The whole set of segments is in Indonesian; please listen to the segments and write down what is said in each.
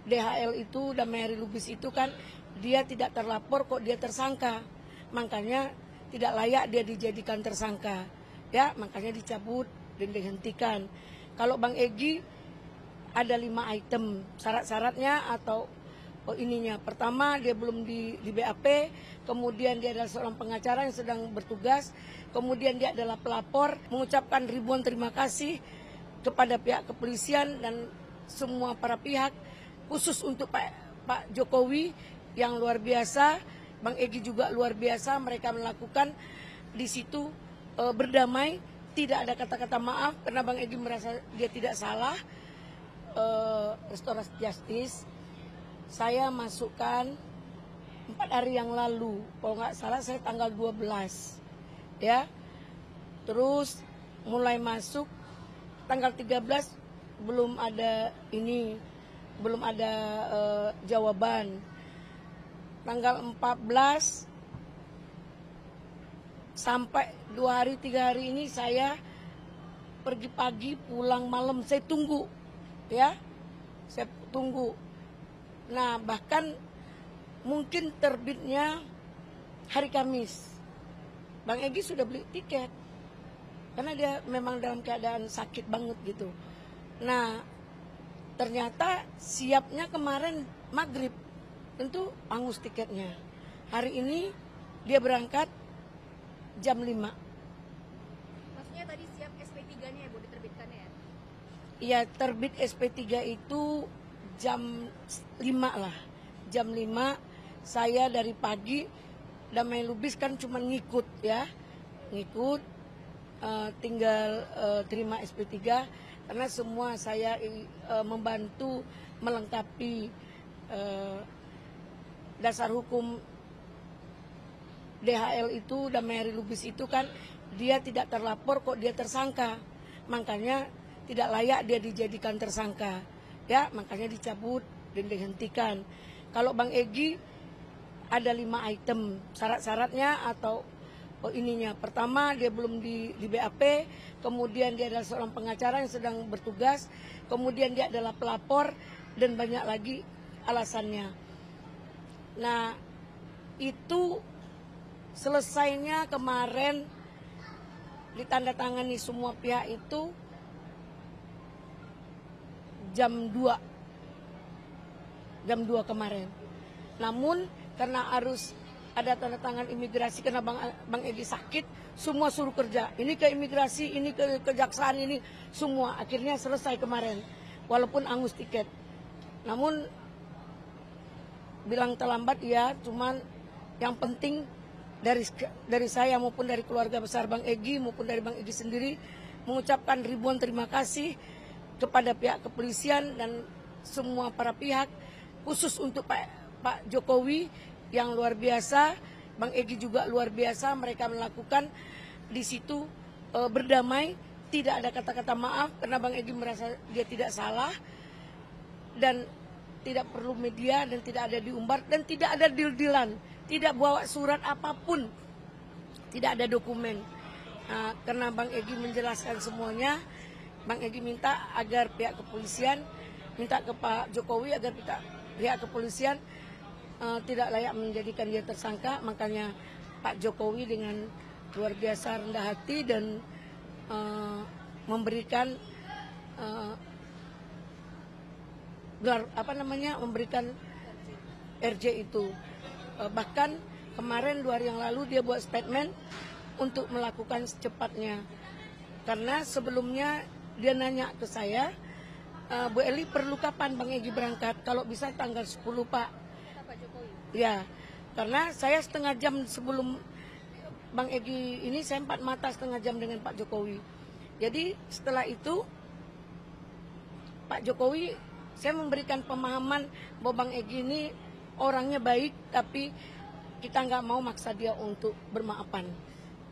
DHL itu, Damai Hari Lubis itu kan dia tidak terlapor kok dia tersangka. Makanya tidak layak dia dijadikan tersangka. Ya, makanya dicabut dan dihentikan. Kalau Bang Egy ada 5 item syarat-syaratnya atau ininya. Pertama, dia belum di BAP, kemudian dia adalah seorang pengacara yang sedang bertugas, kemudian dia adalah pelapor, mengucapkan ribuan terima kasih kepada pihak kepolisian dan semua para pihak, khusus untuk Pak Jokowi yang luar biasa, Bang Egy juga luar biasa, mereka melakukan di situ berdamai, tidak ada kata-kata maaf karena Bang Egy merasa dia tidak salah. Restoratif Justice saya masukkan 4 hari yang lalu, kalau nggak salah saya tanggal 12 ya, terus mulai masuk tanggal 13 belum ada jawaban. Tanggal 14 sampai 2 hari 3 hari ini saya pergi pagi pulang malam, saya tunggu ya, saya tunggu. Nah, bahkan mungkin terbitnya hari Kamis. Bang Egy sudah beli tiket karena dia memang dalam keadaan sakit banget gitu. Nah, ternyata siapnya kemarin maghrib, tentu angus tiketnya. Hari ini dia berangkat jam 5. Maksudnya tadi siap SP3-nya ya Bu, diterbitkannya ya? Iya, terbit SP3 itu jam 5 lah. Jam 5 saya dari pagi, Damai Lubis kan cuma ngikut ya. Ngikut, tinggal terima SP3 karena semua saya membantu melengkapi dasar hukum DHL itu, Damai Hari Lubis itu kan dia tidak terlapor kok dia tersangka. Makanya tidak layak dia dijadikan tersangka. Ya, makanya dicabut dan dihentikan. Kalau Bang Egy ada 5 item syarat-syaratnya atau ininya. Pertama, dia belum di BAP, kemudian dia adalah seorang pengacara yang sedang bertugas, kemudian dia adalah pelapor dan banyak lagi alasannya. Nah, itu selesainya kemarin ditandatangani semua pihak itu jam 2 kemarin. Namun karena harus ada tanda tangan imigrasi karena Bang Egy sakit, semua suruh kerja. Ini ke imigrasi, ini ke kejaksaan, ini semua akhirnya selesai kemarin. Walaupun angus tiket. Namun bilang terlambat ya, cuman yang penting dari saya maupun dari keluarga besar Bang Egy maupun dari Bang Egy sendiri mengucapkan ribuan terima kasih kepada pihak kepolisian dan semua para pihak, khusus untuk Pak Jokowi yang luar biasa, Bang Egy juga luar biasa, mereka melakukan di situ berdamai, tidak ada kata-kata maaf karena Bang Egy merasa dia tidak salah dan tidak perlu media dan tidak ada diumbar dan tidak ada deal-dealan, tidak bawa surat apapun, tidak ada dokumen. Nah, karena Bang Egy menjelaskan semuanya, Bang Egy minta agar pihak kepolisian, minta ke Pak Jokowi agar pihak kepolisian tidak layak menjadikan dia tersangka. Makanya Pak Jokowi dengan luar biasa rendah hati dan memberikan memberikan RJ itu. Bahkan kemarin 2 hari yang lalu dia buat statement untuk melakukan secepatnya. Karena sebelumnya dia nanya ke saya, Bu Eli perlu kapan Bang Egy berangkat? Kalau bisa tanggal 10 Pak. Pak Jokowi? Ya, karena saya setengah jam sebelum Bang Egy ini saya 4 mata setengah jam dengan Pak Jokowi. Jadi setelah itu Pak Jokowi, saya memberikan pemahaman bahwa Bang Egy ini orangnya baik, tapi kita nggak mau maksa dia untuk bermaafan.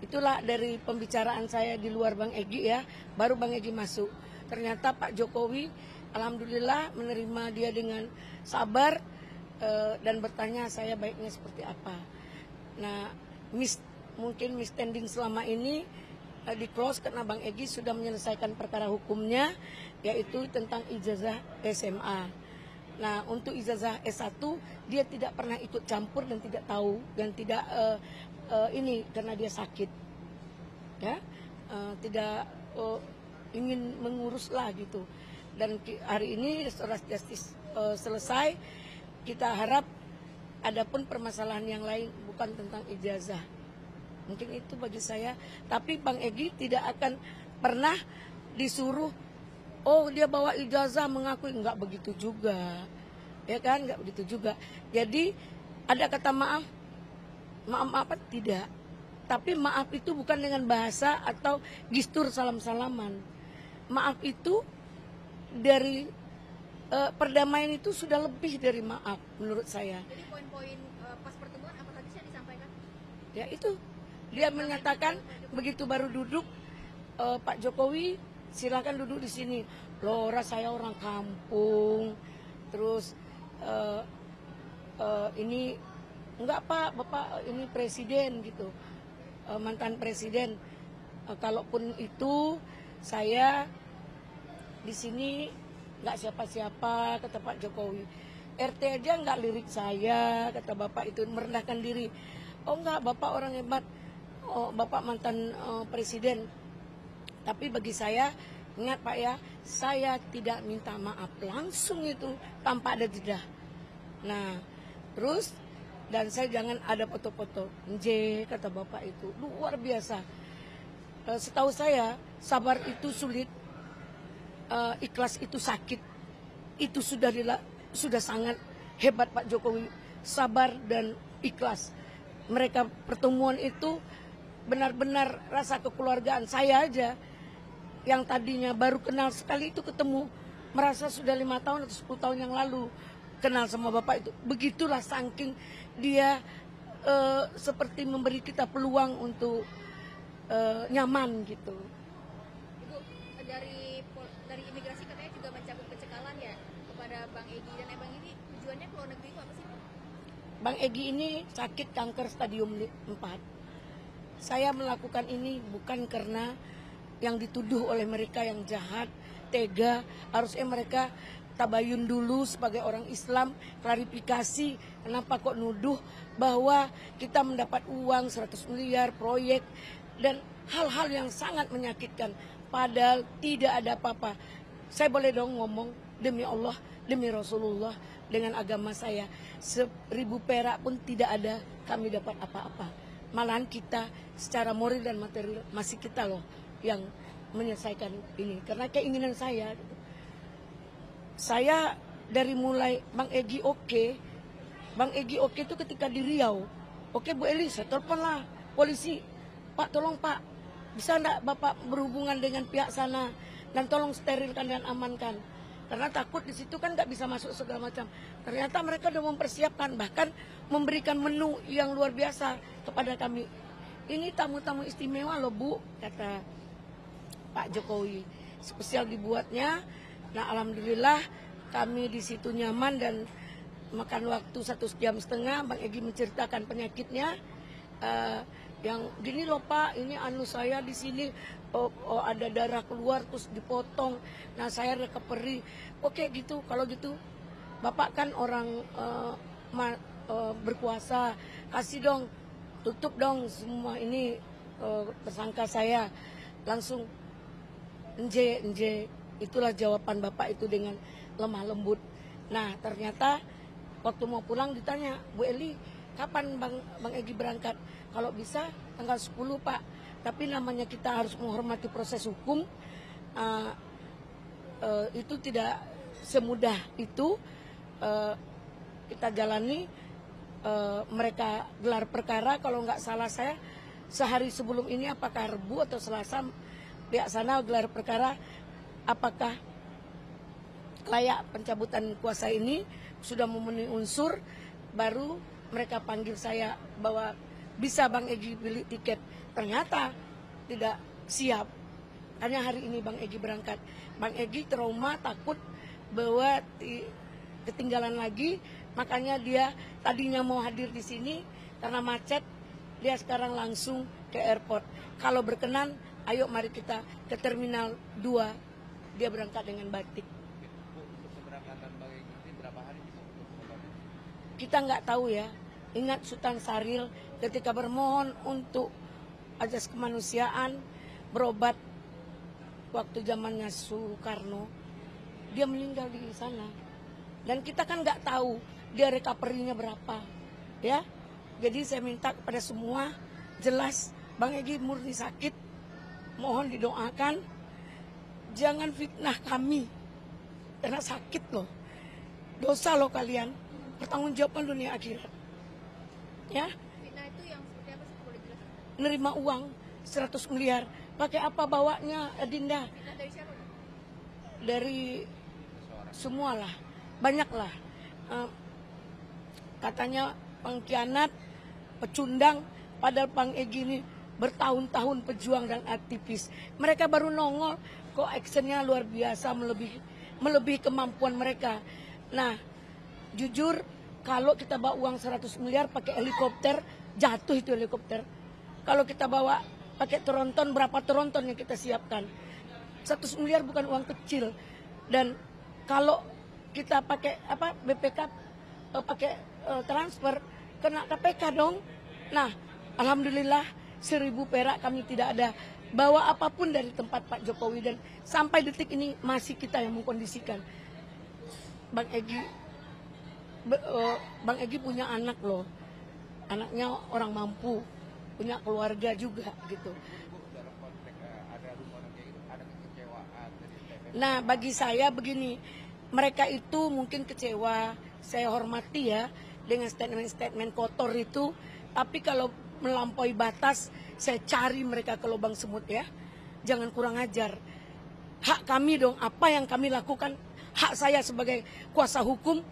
Itulah dari pembicaraan saya di luar Bang Egy ya, baru Bang Egy masuk. Ternyata Pak Jokowi alhamdulillah menerima dia dengan sabar dan bertanya saya baiknya seperti apa. Nah, mungkin misstanding selama ini di close karena Bang Egy sudah menyelesaikan perkara hukumnya, yaitu tentang ijazah SMA. Nah, untuk ijazah S1 dia tidak pernah ikut campur dan tidak tahu dan tidak ini karena dia sakit, ya, tidak ingin mengurus lah gitu. Dan hari ini restoratif justice selesai, kita harap adapun permasalahan yang lain bukan tentang ijazah. Mungkin itu bagi saya. Tapi Bang Egy tidak akan pernah disuruh, oh dia bawa ijazah mengakui, enggak begitu juga, ya kan, enggak begitu juga. Jadi ada kata maaf apa tidak, tapi maaf itu bukan dengan bahasa atau gestur salam-salaman. Maaf itu dari perdamaian itu sudah lebih dari maaf menurut saya. Jadi poin-poin pas pertemuan apa tadi saya disampaikan? Ya itu dia menyatakan begitu baru duduk, Pak Jokowi silakan duduk di sini. Loh, saya orang kampung. Terus ini enggak Pak, Bapak ini presiden gitu, mantan presiden. Kalaupun itu saya di sini nggak siapa-siapa, kata Pak Jokowi. RT aja nggak lirik saya, kata Bapak itu merendahkan diri. Oh enggak, Bapak orang hebat. Oh, Bapak mantan presiden. Tapi bagi saya, ingat Pak ya, saya tidak minta maaf langsung itu tanpa ada jeda. Nah, terus dan saya jangan ada foto-foto. Kata Bapak itu luar biasa. Setahu saya, sabar itu sulit, ikhlas itu sakit. Itu sudah sangat hebat Pak Jokowi, sabar dan ikhlas. Mereka pertemuan itu benar-benar rasa kekeluargaan. Saya aja yang tadinya baru kenal sekali itu ketemu, merasa sudah 5 tahun atau 10 tahun yang lalu kenal sama Bapak itu. Begitulah saking dia seperti memberi kita peluang untuk nyaman gitu. Ibu, dari imigrasi katanya juga mencabut pencekalan ya kepada Bang Egy dan Bang ini tujuannya ke luar negeri itu apa sih? Bang Egy ini sakit kanker stadium 4. Saya melakukan ini bukan karena yang dituduh oleh mereka yang jahat, tega. Harusnya mereka tabayun dulu sebagai orang Islam, klarifikasi kenapa kok nuduh bahwa kita mendapat uang 100 miliar proyek dan hal-hal yang sangat menyakitkan. Padahal tidak ada apa-apa. Saya boleh dong ngomong, demi Allah, demi Rasulullah, dengan agama saya, 1000 perak pun tidak ada kami dapat apa-apa. Malahan kita secara moral dan material masih kita loh yang menyelesaikan ini. Karena keinginan saya, saya dari mulai Bang Egy oke. Bang Egy oke itu ketika di Riau. Oke Bu Eli, saya teleponlah polisi. Pak tolong Pak, bisa enggak Bapak berhubungan dengan pihak sana dan tolong sterilkan dan amankan. Karena takut di situ kan nggak bisa masuk segala macam. Ternyata mereka sudah mempersiapkan, bahkan memberikan menu yang luar biasa kepada kami. Ini tamu-tamu istimewa loh Bu, kata Pak Jokowi. Spesial dibuatnya. Nah alhamdulillah kami di situ nyaman dan makan waktu 1,5 jam. Bang Egy menceritakan penyakitnya. Yang gini loh Pak, ini anu saya di sini ada darah keluar terus dipotong. Nah saya recovery. Oke gitu, kalau gitu Bapak kan orang berkuasa, kasih dong, tutup dong semua ini tersangka saya. Langsung itulah jawaban Bapak itu dengan lemah lembut. Nah ternyata waktu mau pulang ditanya, Bu Eli kapan Bang Egy berangkat? Kalau bisa tanggal 10 Pak, tapi namanya kita harus menghormati proses hukum, itu tidak semudah itu kita jalani. Mereka gelar perkara, kalau nggak salah saya sehari sebelum ini, apakah Rabu atau Selasa, pihak sana gelar perkara apakah layak pencabutan kuasa ini sudah memenuhi unsur, baru mereka panggil saya bahwa bisa Bang Egy beli tiket. Ternyata tidak siap. Hanya hari ini Bang Egy berangkat. Bang Egy trauma, takut bahwa ketinggalan lagi. Makanya dia tadinya mau hadir di sini karena macet. Dia sekarang langsung ke airport. Kalau berkenan, ayo mari kita ke Terminal 2. Dia berangkat dengan batik. Bu, untuk keberangkatan Bang Egy ini berapa hari kita nggak tahu ya. Ingat Sultan Syaril ketika bermohon untuk asas kemanusiaan, berobat waktu zamannya Soekarno, dia meninggal di sana. Dan kita kan nggak tahu dia recovery-nya berapa, ya. Jadi saya minta kepada semua, jelas Bang Egy murni sakit, mohon didoakan, jangan fitnah kami, karena sakit loh, dosa loh kalian, pertanggungjawaban dunia akhirat, ya. Fitnah itu yang seperti apa sih, boleh jelaskan? Nerima uang 100 miliar, pakai apa bawanya Dinda? Fitnah dari siapa? Bu? Dari semualah, banyaklah. Katanya pengkhianat, pecundang, padahal Bang Egy ini bertahun-tahun pejuang dan aktivis. Mereka baru nongol, kok actionnya luar biasa, melebihi kemampuan mereka. Nah, jujur kalau kita bawa uang 100 miliar pakai helikopter, jatuh itu helikopter. Kalau kita bawa pakai tronton, berapa tronton yang kita siapkan? 100 miliar bukan uang kecil. Dan kalau kita pakai apa BPK, pakai transfer, kena KPK dong. Nah, alhamdulillah 1.000 perak kami tidak ada bawa apapun dari tempat Pak Jokowi, dan sampai detik ini masih kita yang mengkondisikan. Bang Egy punya anak loh, anaknya orang mampu, punya keluarga juga gitu. Nah, bagi saya begini, mereka itu mungkin kecewa, saya hormati ya dengan statement-statement kotor itu, tapi kalau melampaui batas, saya cari mereka ke lubang semut ya. Jangan kurang ajar. Hak kami dong, apa yang kami lakukan, hak saya sebagai kuasa hukum,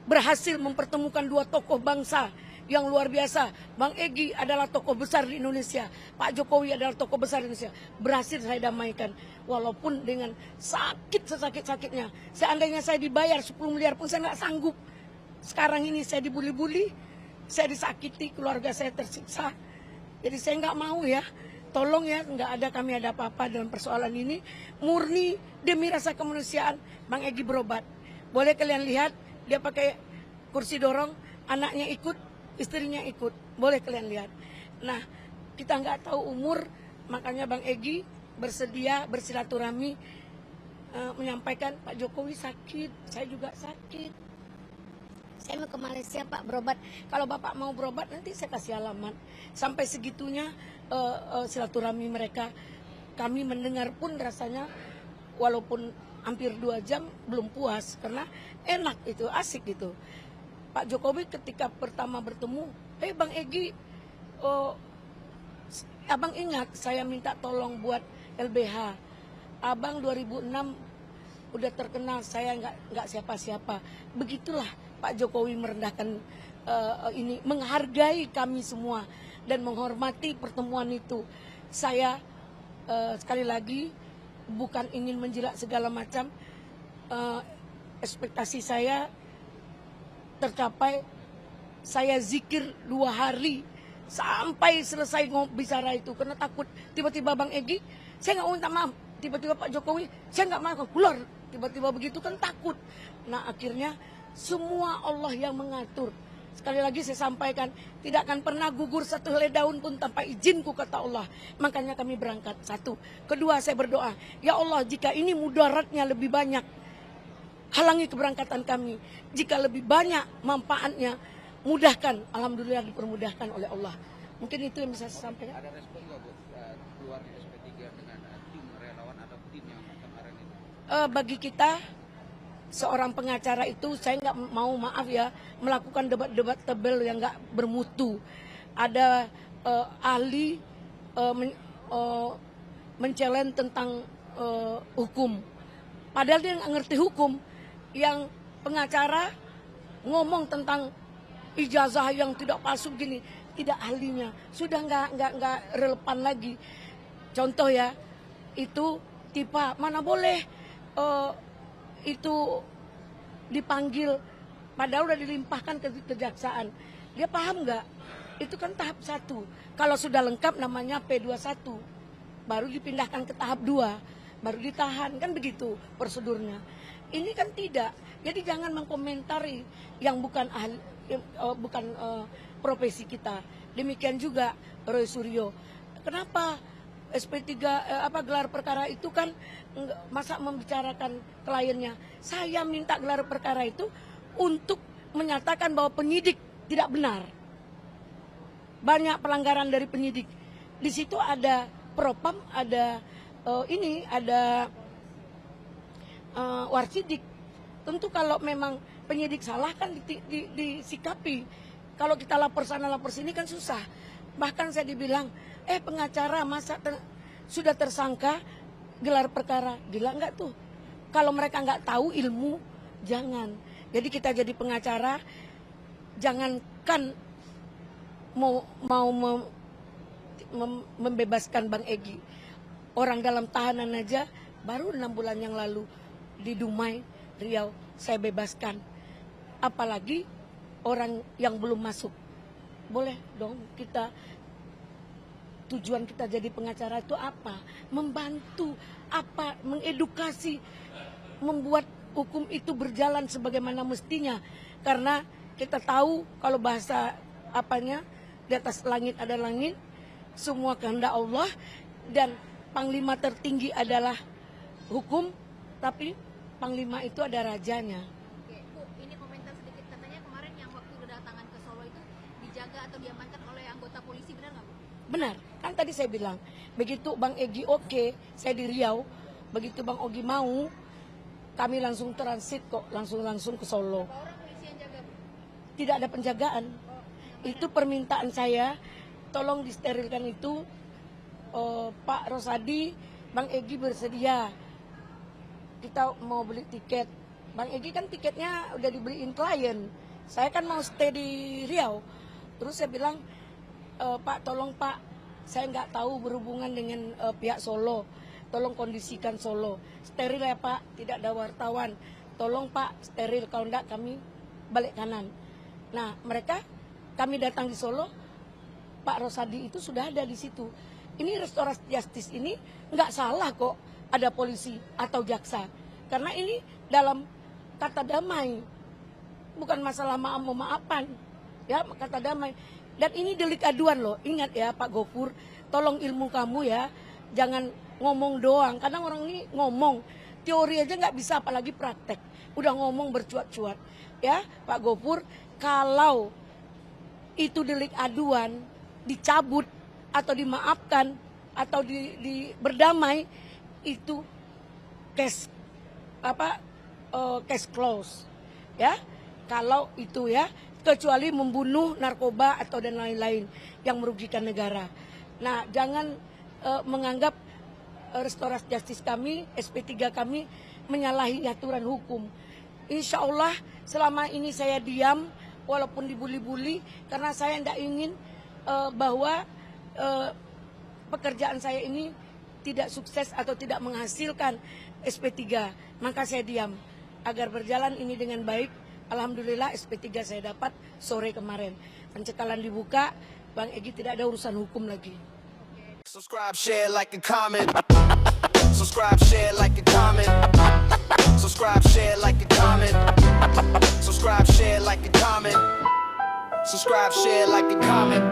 berhasil mempertemukan dua tokoh bangsa yang luar biasa. Bang Egy adalah tokoh besar di Indonesia, Pak Jokowi adalah tokoh besar di Indonesia. Berhasil saya damaikan, walaupun dengan sakit sesakit-sakitnya. Seandainya saya dibayar 10 miliar pun saya nggak sanggup. Sekarang ini saya dibuli-buli, saya disakiti, keluarga saya tersiksa. Jadi saya nggak mau ya, tolong ya, nggak ada kami ada apa-apa dalam persoalan ini. Murni demi rasa kemanusiaan, Bang Egy berobat. Boleh kalian lihat, dia pakai kursi dorong, anaknya ikut, istrinya ikut. Boleh kalian lihat. Nah, kita nggak tahu umur, makanya Bang Egy bersedia bersilaturahmi, menyampaikan Pak Jokowi sakit, saya juga sakit. Saya mau ke Malaysia Pak berobat. Kalau Bapak mau berobat nanti saya kasih alamat. Sampai segitunya silaturahmi mereka. Kami mendengar pun rasanya walaupun hampir 2 jam belum puas. Karena enak itu, asik gitu. Pak Jokowi ketika pertama bertemu, Bang Egy, Abang ingat saya minta tolong buat LBH. Abang 2006 udah terkenal, saya nggak siapa-siapa. Begitulah Pak Jokowi merendahkan ini, menghargai kami semua dan menghormati pertemuan itu. Saya sekali lagi bukan ingin menjilat segala macam, ekspektasi saya tercapai. Saya zikir 2 hari sampai selesai bicara itu, karena takut tiba-tiba Bang Egy, saya nggak mau minta maaf, tiba-tiba Pak Jokowi, saya nggak mau keluar, tiba-tiba begitu kan takut. Nah akhirnya semua Allah yang mengatur. Sekali lagi saya sampaikan, tidak akan pernah gugur satu helai daun pun tanpa izinku, kata Allah. Makanya kami berangkat, 1. Kedua, saya berdoa, ya Allah, jika ini mudaratnya lebih banyak, halangi keberangkatan kami. Jika lebih banyak manfaatnya, mudahkan. Alhamdulillah dipermudahkan oleh Allah. Mungkin itu yang bisa saya sampaikan. Ada respon nggak buat keluar SP3 dengan tim relawan atau tim yang kemarin itu? Bagi kita seorang pengacara itu, saya nggak mau, maaf ya, melakukan debat-debat tebel yang nggak bermutu. Ada ahli men-challenge tentang hukum, padahal dia nggak ngerti hukum. Yang pengacara ngomong tentang ijazah yang tidak palsu gini, tidak ahlinya, sudah nggak relevan lagi. Contoh ya, itu tipa, mana boleh itu dipanggil, padahal udah dilimpahkan ke kejaksaan. Dia paham nggak? Itu kan tahap 1. Kalau sudah lengkap namanya P21, baru dipindahkan ke tahap 2, baru ditahan, kan begitu prosedurnya. Ini kan tidak. Jadi jangan mengkomentari yang bukan ahli, profesi kita. Demikian juga Roy Suryo. Kenapa SP3 gelar perkara itu kan masa membicarakan kliennya? Saya minta gelar perkara itu untuk menyatakan bahwa penyidik tidak benar. Banyak pelanggaran dari penyidik. Di situ ada propam, ada ada warsidik. Tentu kalau memang penyidik salah kan disikapi. Kalau kita lapor sana lapor sini kan susah. Bahkan saya dibilang, pengacara masa sudah tersangka gelar perkara. Gila enggak tuh? Kalau mereka enggak tahu ilmu, jangan. Jadi kita jadi pengacara, jangankan mau membebaskan Bang Egy. Orang dalam tahanan aja baru 6 bulan yang lalu di Dumai, Riau, saya bebaskan. Apalagi orang yang belum masuk. Boleh dong kita, tujuan kita jadi pengacara itu apa? Membantu, mengedukasi, membuat hukum itu berjalan sebagaimana mestinya. Karena kita tahu kalau bahasa di atas langit ada langit, semua kehendak Allah, dan panglima tertinggi adalah hukum, tapi panglima itu ada rajanya. Oke, Bu, ini komentar sedikit, katanya kemarin yang waktu kedatangan ke Solo itu dijaga atau diamankan oleh anggota polisi, benar nggak, Bu? Benar, kan tadi saya bilang, begitu Bang Egy oke, saya di Riau, begitu Bang Ogi mau, kami langsung transit kok, langsung ke Solo. Berapa orang polisi yang jaga, Bu? Tidak ada penjagaan. Itu permintaan saya, tolong disterilkan itu. Pak Rosadi, Bang Egy bersedia. Kita mau beli tiket. Bang Egy kan tiketnya udah dibeliin klien. Saya kan mau stay di Riau. Terus saya bilang, Pak tolong Pak, saya nggak tahu berhubungan dengan pihak Solo. Tolong kondisikan Solo. Steril ya Pak, tidak ada wartawan. Tolong Pak, steril, kalau enggak kami balik kanan. Nah kami datang di Solo, Pak Rosadi itu sudah ada di situ. Ini restoratif justice ini nggak salah kok ada polisi atau jaksa. Karena ini dalam kata damai, bukan masalah maaf-maafan, ya kata damai. Dan ini delik aduan loh, ingat ya Pak Gofur, tolong ilmu kamu ya, jangan ngomong doang. Kadang orang ini ngomong, teori aja nggak bisa apalagi praktek. Udah ngomong bercuat-cuat, ya Pak Gofur, kalau itu delik aduan dicabut atau dimaafkan atau berdamai, itu case close ya. Kalau itu ya, kecuali membunuh, narkoba atau dan lain-lain yang merugikan negara. Nah, jangan menganggap restoratif justice kami, SP3 kami menyalahi aturan hukum. Insya Allah selama ini saya diam walaupun dibuli-buli, karena saya tidak ingin bahwa pekerjaan saya ini tidak sukses atau tidak menghasilkan SP3. Maka saya diam agar berjalan ini dengan baik. Alhamdulillah SP3 saya dapat sore kemarin. Pencekalan dibuka, Bang Egy tidak ada urusan hukum lagi. Subscribe, share, like, and comment. Subscribe, share, like, and comment. Subscribe, share, like, and comment. Subscribe, share, like, and comment. Subscribe, share, like, and comment.